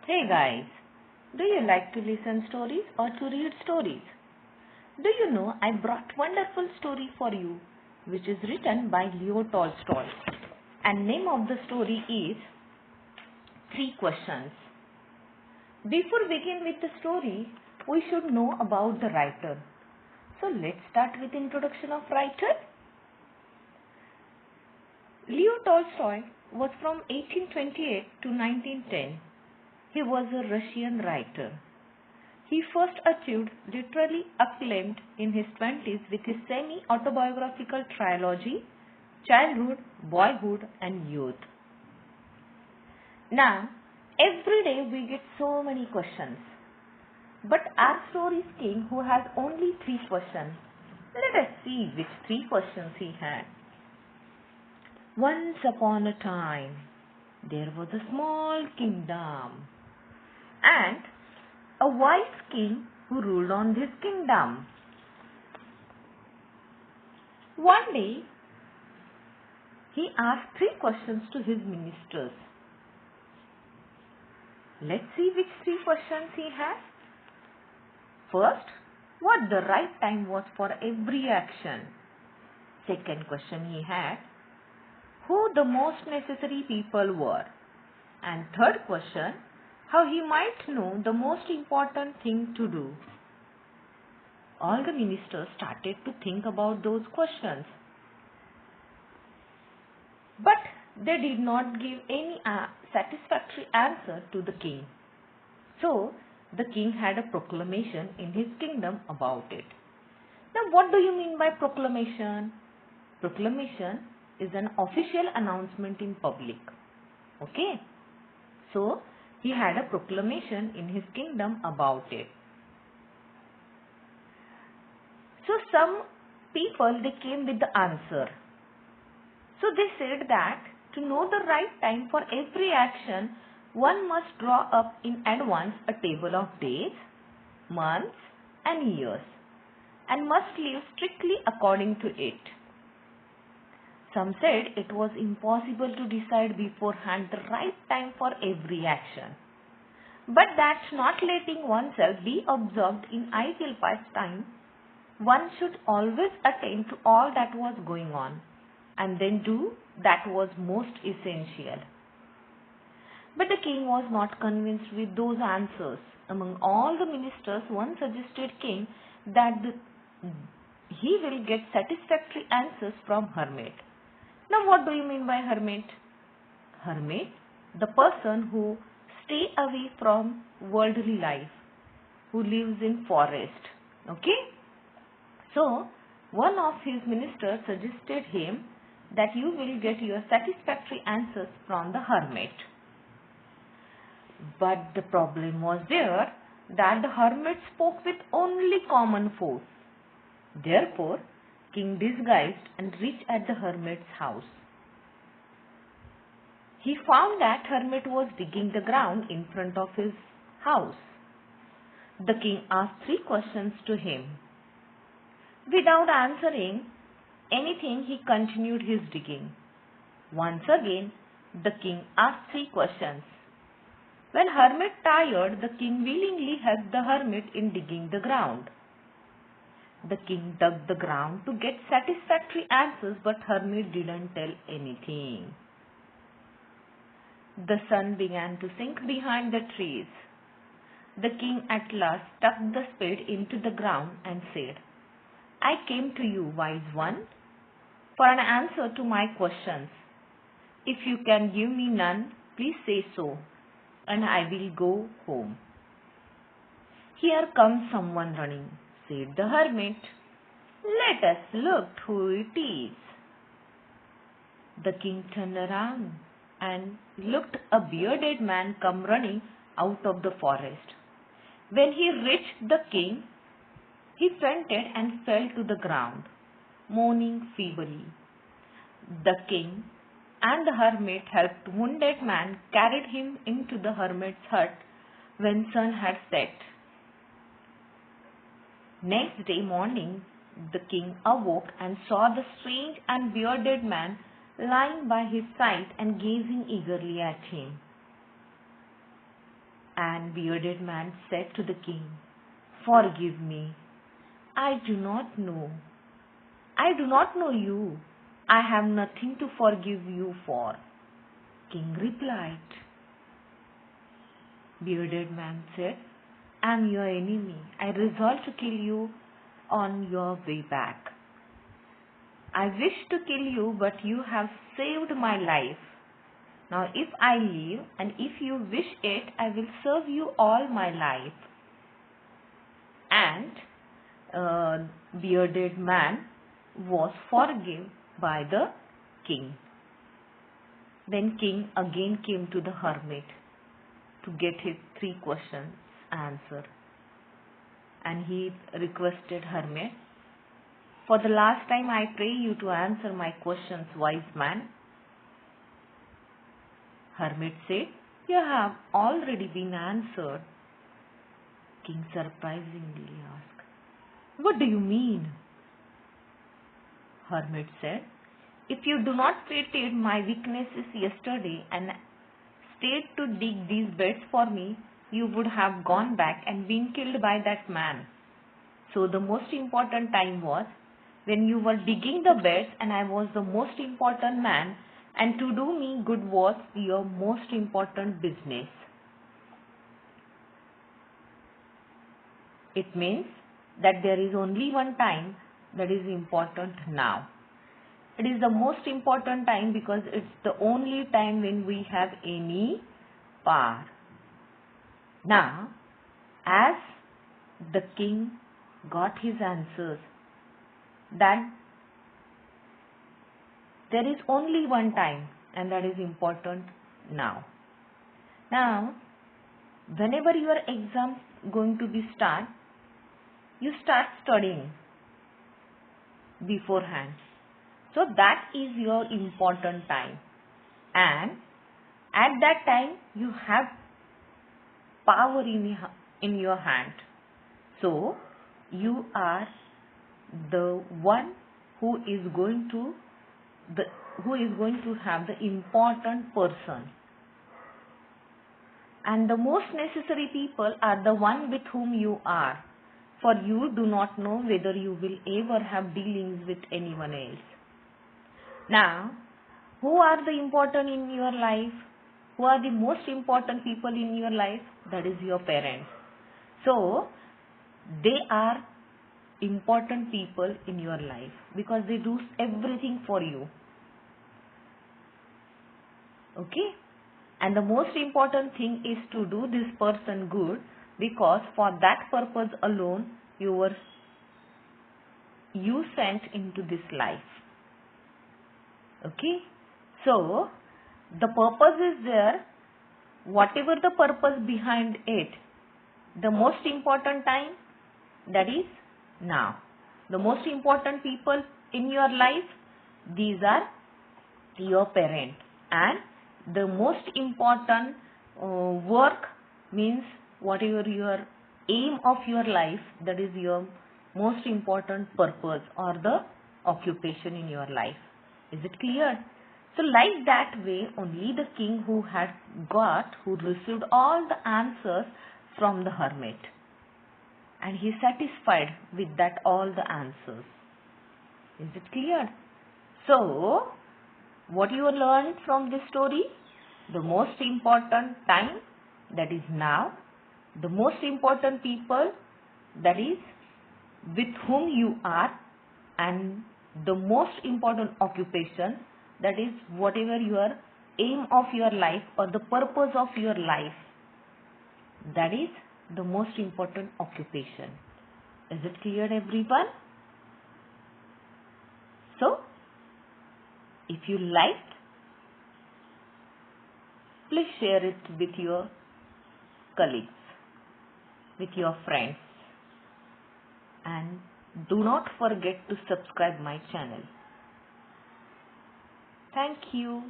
Hey guys, do you like to listen stories or to read stories? Do you know I brought wonderful story for you which is written by Leo Tolstoy and name of the story is Three Questions. Before we begin with the story, we should know about the writer. So let's start with introduction of writer. Leo Tolstoy was from 1828 to 1910. He was a Russian writer. He first achieved literary acclaim in his 20s with his semi-autobiographical trilogy, Childhood, Boyhood and Youth. Now, every day we get so many questions. But our story's king who has only 3 questions. Let us see which 3 questions he had. Once upon a time, there was a small kingdom and a wise king who ruled on this kingdom. One day, he asked 3 questions to his ministers. Let's see which 3 questions he had. First, what the right time was for every action. Second question he had, who the most necessary people were. And third question, how he might know the most important thing to do. All the ministers started to think about those questions. But they did not give any satisfactory answer to the king. So, the king had a proclamation in his kingdom about it. Now, what do you mean by proclamation? Proclamation is an official announcement in public. Okay? So, he had a proclamation in his kingdom about it. So, some people, they came with the answer. So, they said that to know the right time for every action, one must draw up in advance a table of days, months and years and must live strictly according to it. Some said it was impossible to decide beforehand the right time for every action. But that's not letting oneself be absorbed in idle pastime. One should always attend to all that was going on and then do that was most essential. But the king was not convinced with those answers. Among all the ministers, one suggested king that he will get satisfactory answers from hermit. Now, what do you mean by hermit? Hermit, the person who stay away from worldly life, who lives in forest. Okay? So, one of his ministers suggested him that you will get your satisfactory answers from the hermit. But the problem was there that the hermit spoke with only common folk. Therefore, king disguised and reached at the hermit's house. He found that hermit was digging the ground in front of his house. The king asked 3 questions to him. Without answering anything, he continued his digging. Once again, the king asked 3 questions. When hermit tired, the king willingly helped the hermit in digging the ground. The king dug the ground to get satisfactory answers, but hermit didn't tell anything. The sun began to sink behind the trees. The king at last stuck the spade into the ground and said, I came to you, wise one, for an answer to my questions. If you can give me none, please say so, and I will go home. Here comes someone running, said the hermit. Let us look who it is. The king turned around and looked a bearded man come running out of the forest. When he reached the king, he fainted and fell to the ground, moaning feebly. The king and the hermit helped wounded man, carried him into the hermit's hut when sun had set. Next day morning, the king awoke and saw the strange and bearded man lying by his side and gazing eagerly at him. And bearded man said to the king, "Forgive me. I do not know. I do not know you. I have nothing to forgive you for." King replied. Bearded man said, "I am your enemy. I resolve to kill you on your way back. I wish to kill you, but you have saved my life. Now if I live, and if you wish it, I will serve you all my life." And bearded man was forgiven by the king. Then king again came to the hermit to get his 3 questions answered. And he requested hermit, "For the last time I pray you to answer my questions, wise man." Hermit said, "You have already been answered." King surprisingly asked, "What do you mean?" Hermit said, "If you do not pitied my weaknesses yesterday and stayed to dig these beds for me, you would have gone back and been killed by that man. So the most important time was when you were digging the beds, and I was the most important man, and to do me good was your most important business." It means that there is only one time that is important now. It is the most important time because it's the only time when we have any power. Now, as the king got his answers, that there is only one time, and that is important now. Now, whenever your exam going to be start, you start studying beforehand. So that is your important time, and at that time you have power in your hand. So you are the one who is going to have the important person, and the most necessary people are the one with whom you are, for you do not know whether you will ever have dealings with anyone else. Now, who are the important in your life? Who are the most important people in your life? That is your parents. So, they are important people in your life because they do everything for you. Okay? And the most important thing is to do this person good, because for that purpose alone you sent into this life. Okay? So, the purpose is there. Whatever the purpose behind it, the most important time, that is now. The most important people in your life, these are your parents. And the most important work means whatever your aim of your life, that is your most important purpose or the occupation in your life. Is it clear? So like that way, only the king who received all the answers from the hermit, and he satisfied with that all the answers. Is it clear? So, what you learned from this story? The most important time, that is now. The most important people, that is with whom you are, and the most important occupation, that is whatever your aim of your life or the purpose of your life, that is the most important occupation. Is it clear, everyone? So, if you liked, please share it with your colleagues, with your friends, and do not forget to subscribe my channel. Thank you.